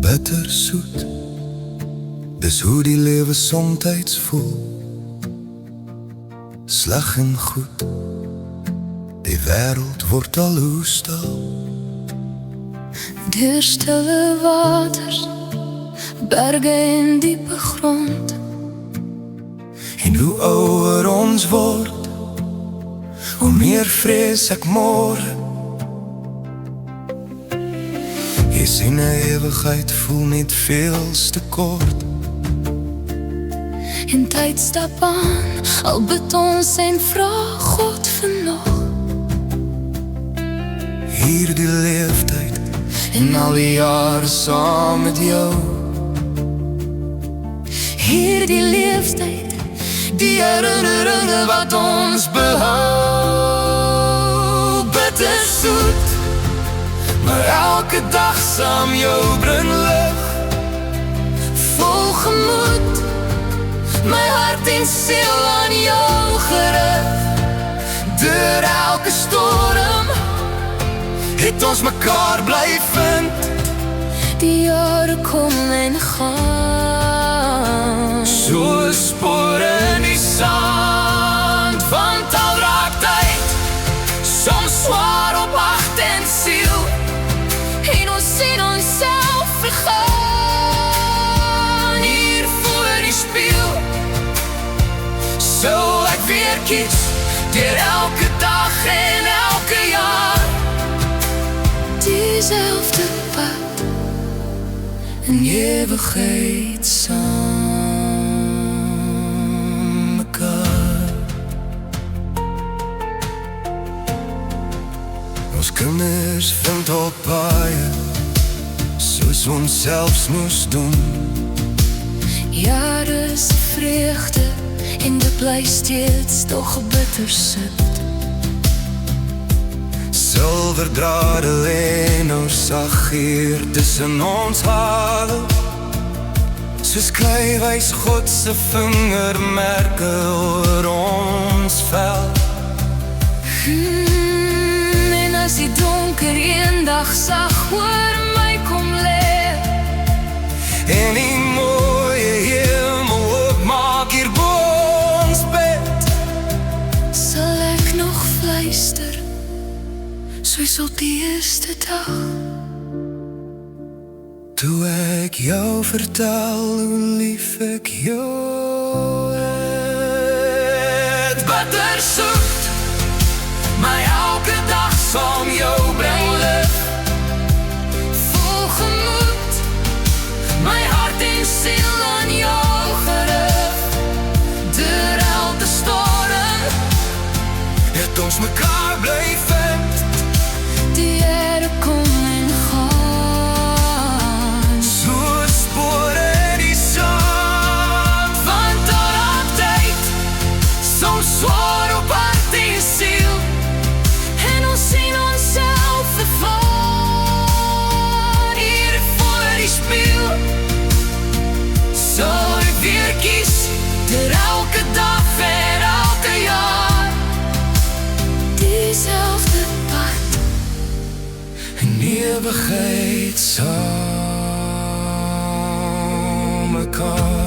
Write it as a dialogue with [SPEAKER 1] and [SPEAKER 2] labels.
[SPEAKER 1] Bittersoet, dis hoe die lewe somtyds voel. Sleg en goed, die wêreld word al hoe stil.
[SPEAKER 2] Deur stille waters, berge en diepe grond.
[SPEAKER 1] En hoe ouer ons word, hoe meer vrees ek môre. Jy sien 'n ewigheid voel net veels te kort.
[SPEAKER 2] En tyd stap aan, al bid ons en vra God vir nog.
[SPEAKER 1] Hierdie leeftyd en al die jare saam met jou.
[SPEAKER 2] Hierdie leeftyd, die herinneringe wat ons behou.
[SPEAKER 1] Bittersoet, maar elke dag saam jou bring lig.
[SPEAKER 2] Vol gemoed, my hart en siel aan jou gerig.
[SPEAKER 1] Deur elke storm het ons mekaar bly vind.
[SPEAKER 2] Die jare kom en gaan,
[SPEAKER 1] so spore in die sand. Want al raak tyd soms swaar op hart en siel,
[SPEAKER 2] en ons sien onsself vergaan
[SPEAKER 1] hier voor die spieël. Sou ek weer kies, deur elke dag en elke jaar,
[SPEAKER 2] diezelfde pad,
[SPEAKER 1] in ewigheid saam mekaar. Ons kinders vind op paaie, soos ons selfs moes doen.
[SPEAKER 2] jare se vreugde, en dit bly steeds tog bittersoet.
[SPEAKER 1] Silverdrade lê nou sag hier tussen ons hare, soos klei-wys God se vingermerke oor ons vel.
[SPEAKER 2] En as die donker eendag sag oor my kom lê,
[SPEAKER 1] En die mooie hemel oopmaak hier bo ons bed,
[SPEAKER 2] sal ek nog fluister, soos op die eerste dag,
[SPEAKER 1] toe ek jou vertel hoe lief ek jou het. Bittersoet, my elke dag saam jou bring lig.
[SPEAKER 2] vol gemoed,
[SPEAKER 1] My hart en siel aan jou gerig. Deur elke storm het ons mekaar bly vind.
[SPEAKER 2] die jare kom en gaan,
[SPEAKER 1] So spore in die sand. Want al raak tyd soms swaar op hart en siel,
[SPEAKER 2] en ons sien onsself vervaan
[SPEAKER 1] hier voor die spieël. Sou ek weer kies, deur elke dag en elke jaar,
[SPEAKER 2] diezelfde pad,
[SPEAKER 1] in ewigheid saam mekaar.